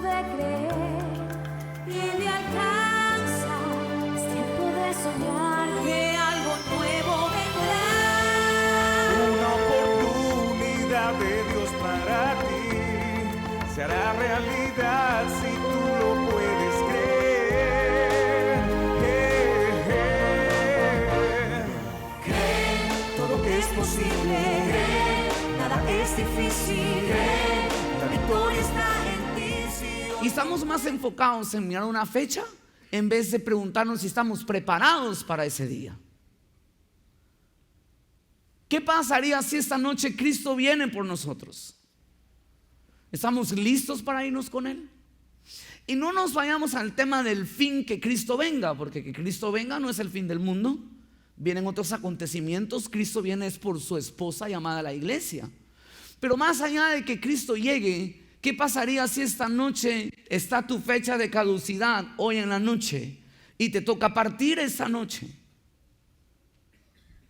de creer y me alcanza. Es tiempo de soñar que algo nuevo vendrá. Una oportunidad de Dios para ti se hará realidad si tú lo puedes creer. Cree, todo que es posible. Cree, nada es difícil. Cree, la victoria está en ti. Y estamos más enfocados en mirar una fecha en vez de preguntarnos si estamos preparados para ese día. ¿Qué pasaría si esta noche Cristo viene por nosotros? ¿Estamos listos para irnos con Él? Y no nos vayamos al tema del fin, que Cristo venga, porque que Cristo venga no es el fin del mundo. Vienen otros acontecimientos. Cristo viene es por su esposa llamada la iglesia. Pero más allá de que Cristo llegue, ¿qué pasaría si esta noche está tu fecha de caducidad hoy en la noche y te toca partir esta noche?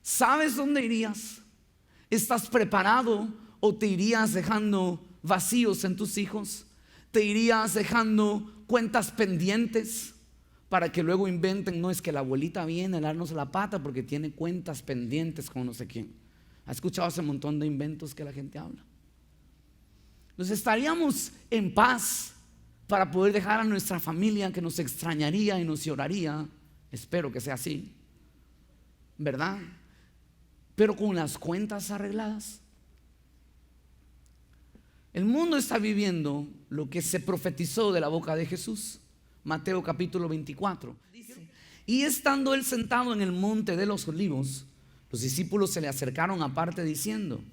¿Sabes dónde irías? ¿Estás preparado o te irías dejando vacíos en tus hijos? ¿Te irías dejando cuentas pendientes para que luego inventen? No, es que la abuelita viene a darnos la pata porque tiene cuentas pendientes con no sé quién. ¿Has escuchado ese montón de inventos que la gente habla? Nos estaríamos en paz para poder dejar a nuestra familia que nos extrañaría y nos lloraría. Espero que sea así, ¿verdad? Pero con las cuentas arregladas. El mundo está viviendo lo que se profetizó de la boca de Jesús. Mateo capítulo 24 dice: y estando él sentado en el monte de los olivos, los discípulos se le acercaron aparte diciendo: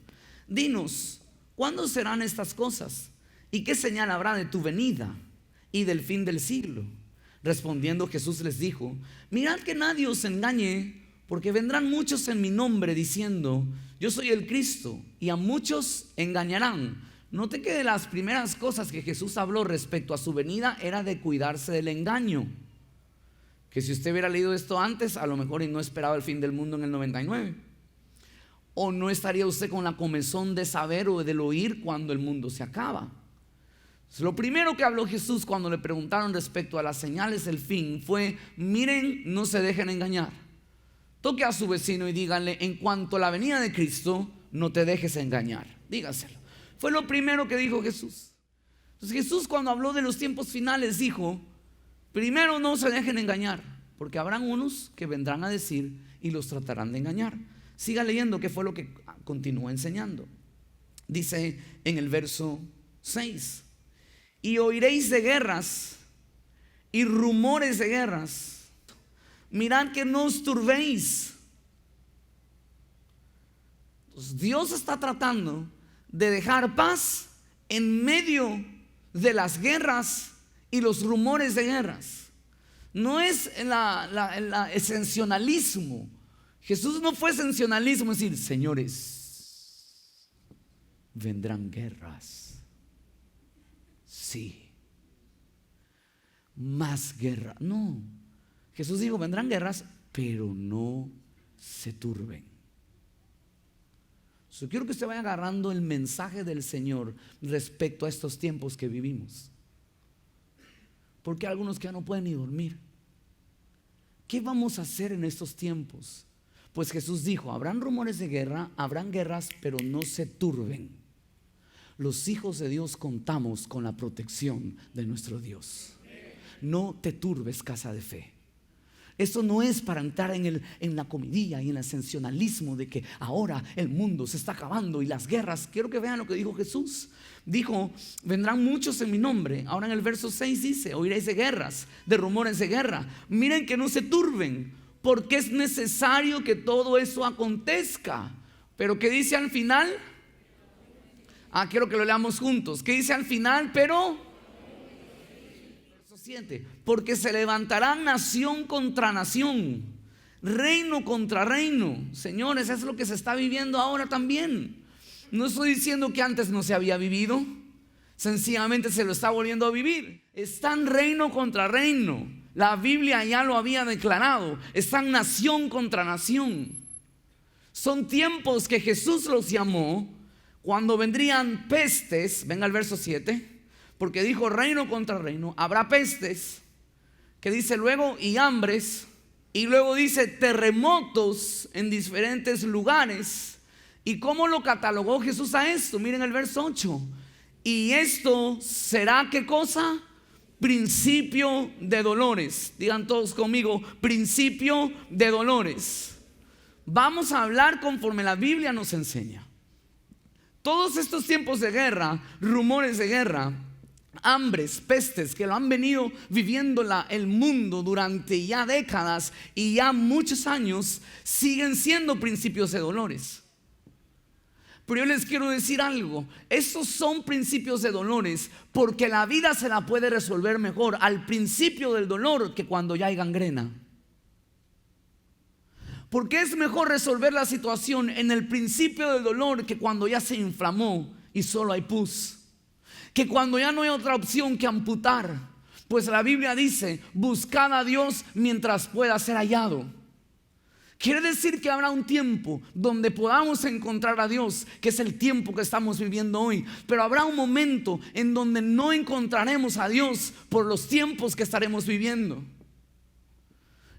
dinos, ¿cuándo serán estas cosas? ¿Y qué señal habrá de tu venida y del fin del siglo? Respondiendo Jesús les dijo: mirad que nadie os engañe, porque vendrán muchos en mi nombre diciendo: yo soy el Cristo, y a muchos engañarán. Note que de las primeras cosas que Jesús habló respecto a su venida era de cuidarse del engaño. Que si usted hubiera leído esto antes, a lo mejor y no esperaba el fin del mundo en el 99. O no estaría usted con la comezón de saber o del oír cuando el mundo se acaba. Lo primero que habló Jesús cuando le preguntaron respecto a las señales del fin fue: miren, no se dejen engañar. Toque a su vecino y díganle: en cuanto a la venida de Cristo, no te dejes engañar. Dígaselo. Fue lo primero que dijo Jesús. Entonces Jesús, cuando habló de los tiempos finales, dijo: primero, no se dejen engañar, porque habrán unos que vendrán a decir y los tratarán de engañar. Siga leyendo qué fue lo que continuó enseñando. Dice en el verso 6: y oiréis de guerras y rumores de guerras. Mirad que no os turbéis. Entonces, Dios está tratando de dejar paz en medio de las guerras y los rumores de guerras. No es el sensacionalismo. Jesús no fue sensacionalismo, es decir: señores, vendrán guerras. Sí, más guerra. No, Jesús dijo: vendrán guerras, pero no se turben. Yo quiero que usted vaya agarrando el mensaje del Señor respecto a estos tiempos que vivimos. Porque hay algunos que ya no pueden ni dormir. ¿Qué vamos a hacer en estos tiempos? Pues Jesús dijo: habrán rumores de guerra, habrán guerras, pero no se turben. Los hijos de Dios contamos con la protección de nuestro Dios. No te turbes, casa de fe. Esto no es para entrar en la comidilla y en el sensacionalismo de que ahora el mundo se está acabando y las guerras. Quiero que vean lo que dijo Jesús. Dijo: vendrán muchos en mi nombre. Ahora en el verso 6 dice: oiréis de guerras, de rumores de guerra. Miren que no se turben, porque es necesario que todo eso acontezca. Pero ¿qué dice al final? Quiero que lo leamos juntos. ¿Qué dice al final? Pero porque se levantará nación contra nación, reino contra reino. Señores, eso es lo que se está viviendo ahora también. No estoy diciendo que antes no se había vivido, sencillamente se lo está volviendo a vivir. Están reino contra reino. La Biblia ya lo había declarado. Están nación contra nación. Son tiempos que Jesús los llamó cuando vendrían pestes. Venga al verso 7. Porque dijo reino contra reino, habrá pestes, que dice luego, y hambres, y luego dice terremotos en diferentes lugares. ¿Y cómo lo catalogó Jesús a esto? Miren el verso 8. Y esto será, ¿qué cosa? Principio de dolores. Digan todos conmigo, principio de dolores. Vamos a hablar conforme la Biblia nos enseña. Todos estos tiempos de guerra, rumores de guerra, hambres, pestes que lo han venido viviendo el mundo durante ya décadas y ya muchos años, siguen siendo principios de dolores. Pero yo les quiero decir algo, esos son principios de dolores porque la vida se la puede resolver mejor al principio del dolor que cuando ya hay gangrena. Porque es mejor resolver la situación en el principio del dolor que cuando ya se inflamó y solo hay pus, que cuando ya no hay otra opción que amputar. Pues la Biblia dice, buscad a Dios mientras pueda ser hallado. Quiere decir que habrá un tiempo donde podamos encontrar a Dios, que es el tiempo que estamos viviendo hoy. Pero habrá un momento en donde no encontraremos a Dios por los tiempos que estaremos viviendo.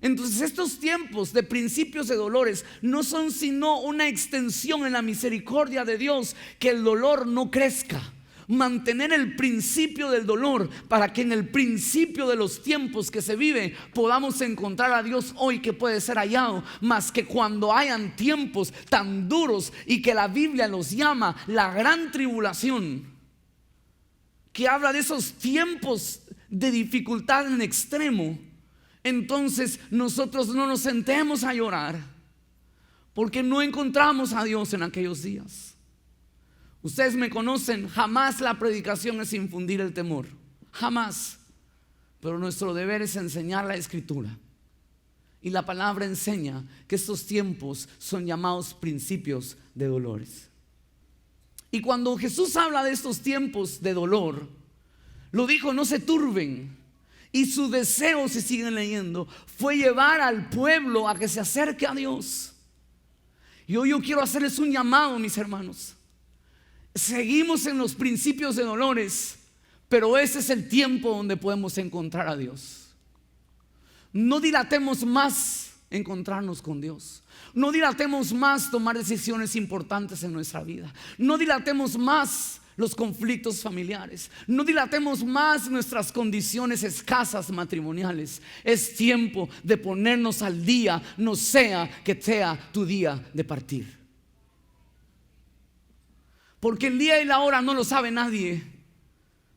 Entonces estos tiempos de principios de dolores no son sino una extensión en la misericordia de Dios, que el dolor no crezca. Mantener el principio del dolor para que en el principio de los tiempos que se vive podamos encontrar a Dios hoy, que puede ser hallado, más que cuando hayan tiempos tan duros y que la Biblia los llama la gran tribulación, que habla de esos tiempos de dificultad en extremo. Entonces nosotros no nos sentemos a llorar porque no encontramos a Dios en aquellos días. Ustedes me conocen, jamás la predicación es infundir el temor, jamás. Pero nuestro deber es enseñar la Escritura. Y la palabra enseña que estos tiempos son llamados principios de dolores. Y cuando Jesús habla de estos tiempos de dolor, lo dijo, no se turben. Y su deseo, si siguen leyendo, fue llevar al pueblo a que se acerque a Dios. Y hoy yo quiero hacerles un llamado, mis hermanos. Seguimos en los principios de dolores, pero ese es el tiempo donde podemos encontrar a Dios. No dilatemos más encontrarnos con Dios. No dilatemos más tomar decisiones importantes en nuestra vida. No dilatemos más los conflictos familiares. No dilatemos más nuestras condiciones escasas matrimoniales. Es tiempo de ponernos al día, no sea que sea tu día de partir. Porque el día y la hora no lo sabe nadie.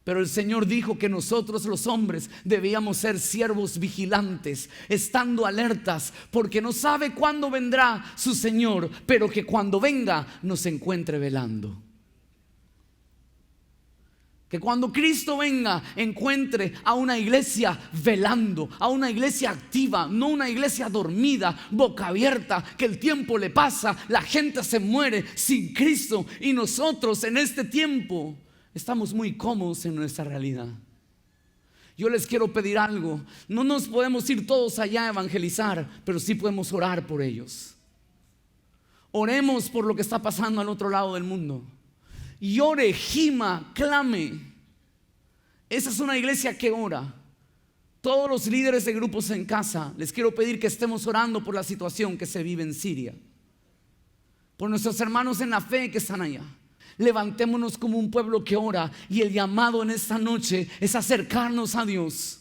Pero el Señor dijo que nosotros los hombres debíamos ser siervos vigilantes, estando alertas, porque no sabe cuándo vendrá su Señor, pero que cuando venga nos encuentre velando. Que cuando Cristo venga encuentre a una iglesia velando, a una iglesia activa, no una iglesia dormida, boca abierta, que el tiempo le pasa, la gente se muere sin Cristo y nosotros en este tiempo estamos muy cómodos en nuestra realidad. Yo les quiero pedir algo, no nos podemos ir todos allá a evangelizar, pero sí podemos orar por ellos. Oremos por lo que está pasando al otro lado del mundo. Llore, gima, clame. Esa es una iglesia que ora. Todos los líderes de grupos en casa, les quiero pedir que estemos orando por la situación que se vive en Siria, por nuestros hermanos en la fe que están allá. Levantémonos como un pueblo que ora, y el llamado en esta noche es acercarnos a Dios,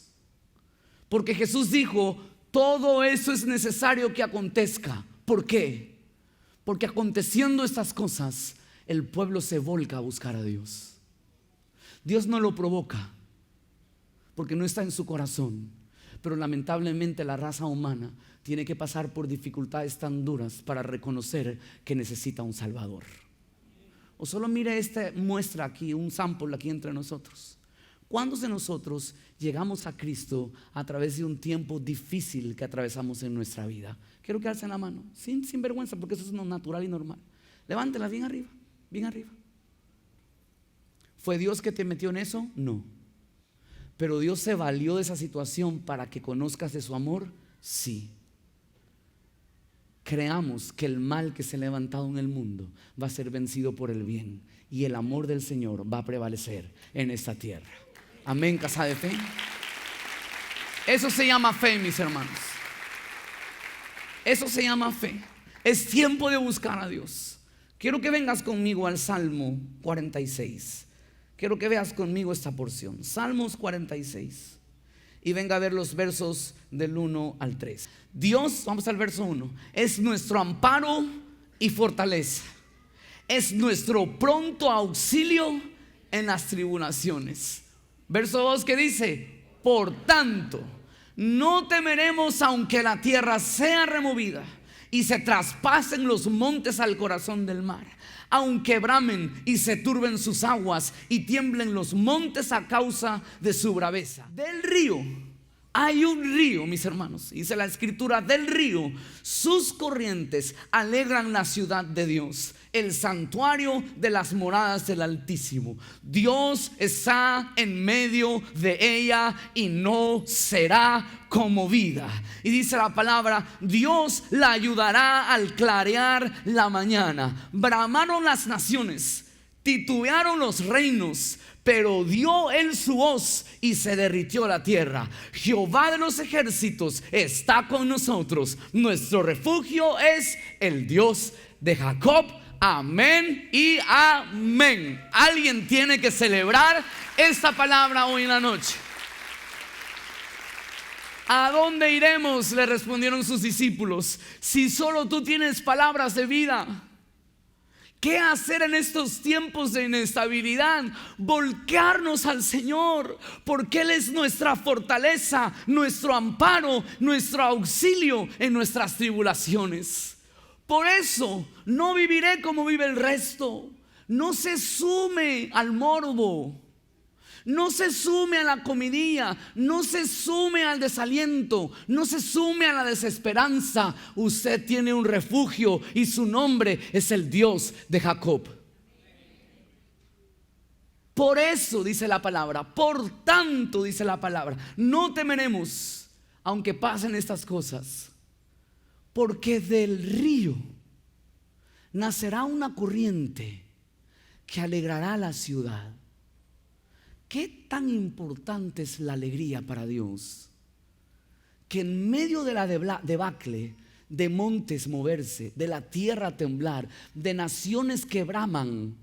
porque Jesús dijo, todo eso es necesario que acontezca. ¿Por qué? Porque aconteciendo estas cosas, el pueblo se volca a buscar a Dios. Dios no lo provoca porque no está en su corazón, pero lamentablemente la raza humana tiene que pasar por dificultades tan duras para reconocer que necesita un Salvador. O solo mire esta muestra aquí, un sample aquí entre nosotros. ¿Cuántos de nosotros llegamos a Cristo a través de un tiempo difícil que atravesamos en nuestra vida? Quiero que alcen la mano, sin vergüenza, porque eso es natural y normal. Levántela bien arriba. Bien arriba. ¿Fue Dios que te metió en eso? No. ¿Pero Dios se valió de esa situación para que conozcas de su amor? Sí. Creamos que el mal que se ha levantado en el mundo va a ser vencido por el bien, y el amor del Señor va a prevalecer en esta tierra. Amén, casa de fe. Eso se llama fe, mis hermanos. Eso se llama fe. Es tiempo de buscar a Dios. Quiero que vengas conmigo al Salmo 46. Quiero que veas conmigo esta porción. Salmos 46. Y venga a ver los versos del 1 al 3. Dios, vamos al verso 1, es nuestro amparo y fortaleza. Es nuestro pronto auxilio en las tribulaciones. Verso 2 que dice: por tanto, no temeremos aunque la tierra sea removida y se traspasen los montes al corazón del mar, aunque bramen y se turben sus aguas y tiemblen los montes a causa de su braveza. Del río, hay un río, mis hermanos, dice la escritura, del río, sus corrientes alegran la ciudad de Dios, el santuario de las moradas del Altísimo. Dios está en medio de ella y no será conmovida. Y dice la palabra: Dios la ayudará al clarear la mañana. Bramaron las naciones, titubearon los reinos, pero dio él su voz y se derritió la tierra. Jehová de los ejércitos está con nosotros. Nuestro refugio es el Dios de Jacob. Amén y amén. Alguien tiene que celebrar esta palabra hoy en la noche. ¿A dónde iremos?, le respondieron sus discípulos, si solo tú tienes palabras de vida. ¿Qué hacer en estos tiempos de inestabilidad? Volcarnos al Señor, porque Él es nuestra fortaleza, nuestro amparo, nuestro auxilio en nuestras tribulaciones. Por eso no viviré como vive el resto. No se sume al morbo, no se sume a la comidilla, no se sume al desaliento, no se sume a la desesperanza. Usted tiene un refugio y su nombre es el Dios de Jacob. Por eso dice la palabra, por tanto dice la palabra, no temeremos aunque pasen estas cosas, porque del río nacerá una corriente que alegrará la ciudad. ¿Qué tan importante es la alegría para Dios? Que en medio de la debacle, de montes moverse, de la tierra temblar, de naciones que braman,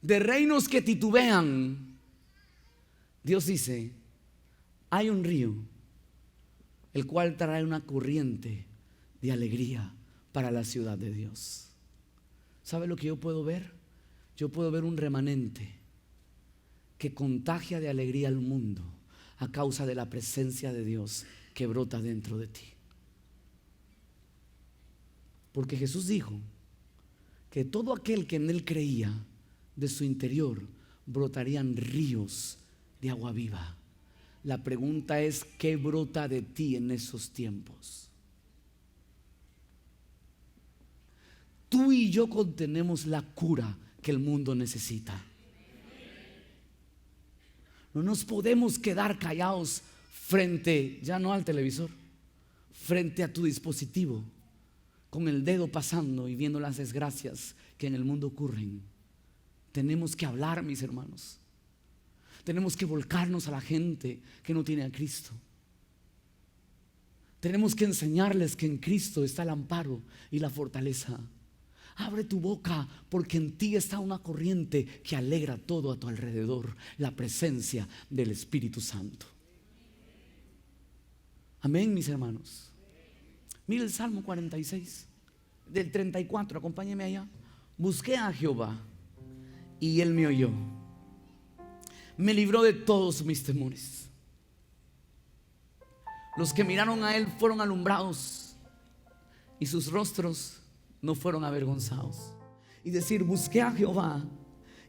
de reinos que titubean, Dios dice: hay un río, el cual trae una corriente de alegría para la ciudad de Dios. ¿Sabe lo que yo puedo ver? Yo puedo ver un remanente que contagia de alegría al mundo a causa de la presencia de Dios que brota dentro de ti. Porque Jesús dijo que todo aquel que en Él creía, de su interior brotarían ríos de agua viva. La pregunta es: ¿qué brota de ti en esos tiempos? Tú y yo contenemos la cura que el mundo necesita. No nos podemos quedar callados frente, ya no al televisor, frente a tu dispositivo, con el dedo pasando y viendo las desgracias que en el mundo ocurren. Tenemos que hablar, mis hermanos. Tenemos que volcarnos a la gente que no tiene a Cristo. Tenemos que enseñarles que en Cristo está el amparo y la fortaleza. Abre tu boca, porque en ti está una corriente que alegra todo a tu alrededor, la presencia del Espíritu Santo. Amén, mis hermanos. Mire el Salmo 46, del 34, acompáñeme allá. Busqué a Jehová y Él me oyó. Me libró de todos mis temores. Los que miraron a Él fueron alumbrados y sus rostros no fueron avergonzados. Y decir: busqué a Jehová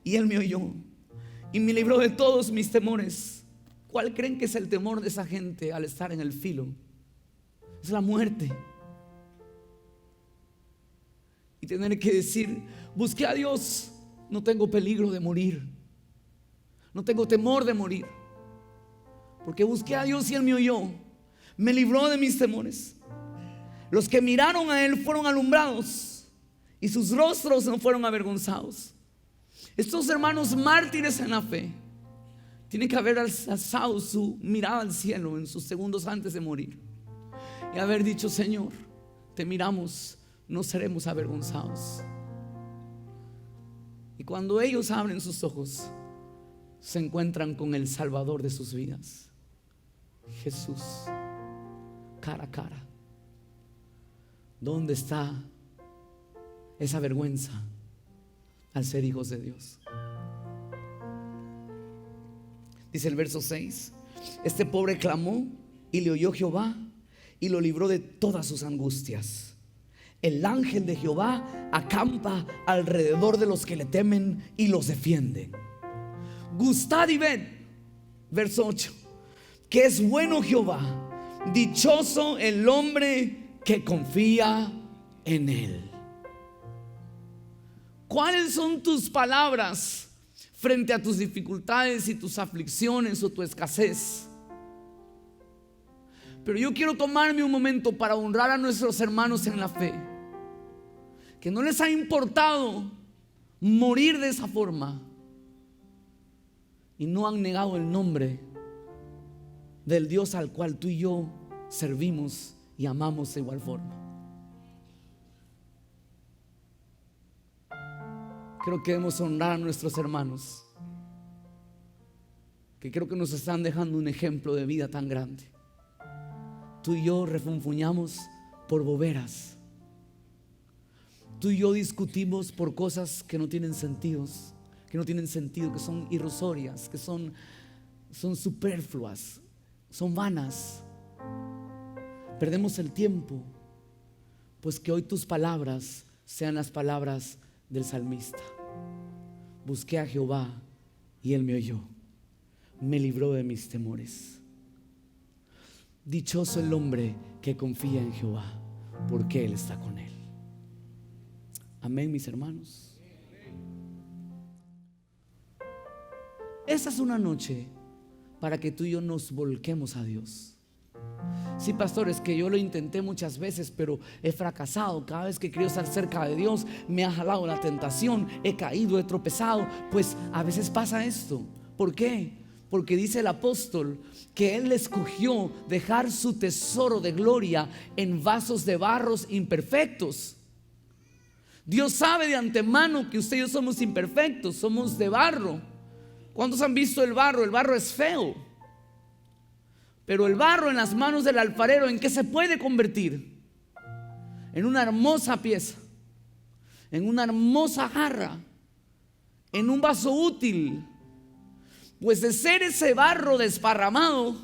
y Él me oyó y me libró de todos mis temores. ¿Cuál creen que es el temor de esa gente al estar en el filo? Es la muerte. Y tener que decir: busqué a Dios, no tengo peligro de morir, no tengo temor de morir, porque busqué a Dios y Él me oyó, me libró de mis temores. Los que miraron a Él fueron alumbrados y sus rostros no fueron avergonzados. Estos hermanos mártires en la fe Tiene que haber alzado su mirada al cielo en sus segundos antes de morir y haber dicho: Señor, te miramos, no seremos avergonzados. Y cuando ellos abren sus ojos, se encuentran con el Salvador de sus vidas, Jesús, cara a cara. ¿Dónde está esa vergüenza al ser hijos de Dios? Dice el verso 6: este pobre clamó y le oyó Jehová y lo libró de todas sus angustias. El ángel de Jehová acampa alrededor de los que le temen y los defiende. Gustad y ved, verso 8, que es bueno Jehová, dichoso el hombre que confía en él. ¿Cuáles son tus palabras frente a tus dificultades y tus aflicciones o tu escasez? Pero yo quiero tomarme un momento para honrar a nuestros hermanos en la fe, que no les ha importado morir de esa forma y no han negado el nombre del Dios al cual tú y yo servimos y amamos de igual forma. Creo que debemos honrar a nuestros hermanos, que creo que nos están dejando un ejemplo de vida tan grande. Tú y yo refunfuñamos por boberas. Tú y yo discutimos por cosas que no tienen sentido, que son irrisorias, que son superfluas, son vanas. Perdemos el tiempo. Pues que hoy tus palabras sean las palabras del salmista: busqué a Jehová y él me oyó, me libró de mis temores. Dichoso el hombre que confía en Jehová, porque él está con él. Amén, mis hermanos. Esta es una noche para que tú y yo nos volquemos a Dios. Sí, pastor, es que yo lo intenté muchas veces, pero he fracasado. Cada vez que quiero estar cerca de Dios, me ha jalado la tentación, he caído, he tropezado. Pues a veces pasa esto. ¿Por qué? Porque dice el apóstol que él escogió dejar su tesoro de gloria en vasos de barros imperfectos. Dios sabe de antemano que usted y yo somos imperfectos, somos de barro. ¿Cuántos han visto el barro? El barro es feo. Pero el barro en las manos del alfarero, ¿en qué se puede convertir? En una hermosa pieza, en una hermosa jarra, en un vaso útil. Pues de ser ese barro desparramado,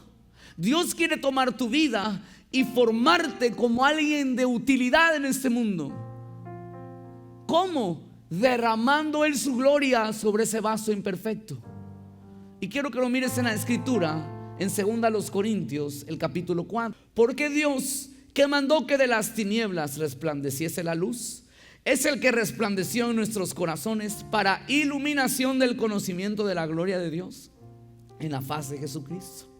Dios quiere tomar tu vida y formarte como alguien de utilidad en este mundo. ¿Cómo? Derramando Él su gloria sobre ese vaso imperfecto. Y quiero que lo mires en la escritura, en 2 Corintios, el capítulo 4. Porque Dios, que mandó que de las tinieblas resplandeciese la luz, es el que resplandeció en nuestros corazones para iluminación del conocimiento de la gloria de Dios en la faz de Jesucristo.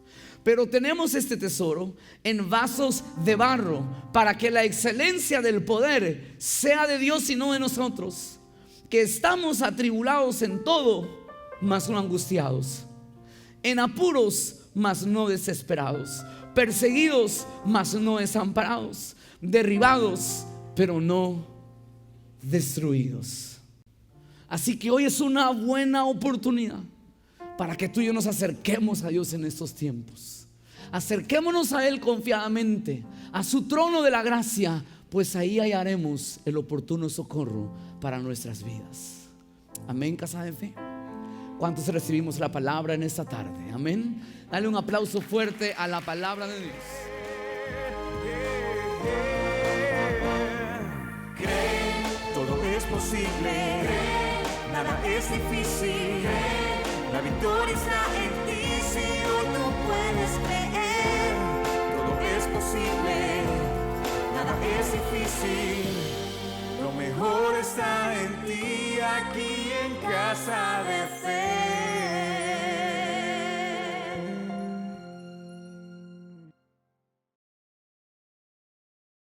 Pero tenemos este tesoro en vasos de barro, para que la excelencia del poder sea de Dios y no de nosotros, que estamos atribulados en todo, mas no angustiados, en apuros, mas no desesperados, perseguidos, mas no desamparados, derribados, pero no destruidos. Así que hoy es una buena oportunidad para que tú y yo nos acerquemos a Dios en estos tiempos. Acerquémonos a Él confiadamente, a su trono de la gracia, pues ahí hallaremos el oportuno socorro para nuestras vidas. Amén, casa de fe. ¿Cuántos recibimos la palabra en esta tarde? Amén. Dale un aplauso fuerte a la palabra de Dios. Todo es posible, nada es difícil. La victoria está en ti si hoy tú puedes creer. Todo es posible, nada es difícil. Lo mejor está en ti aquí en Casa de Fe.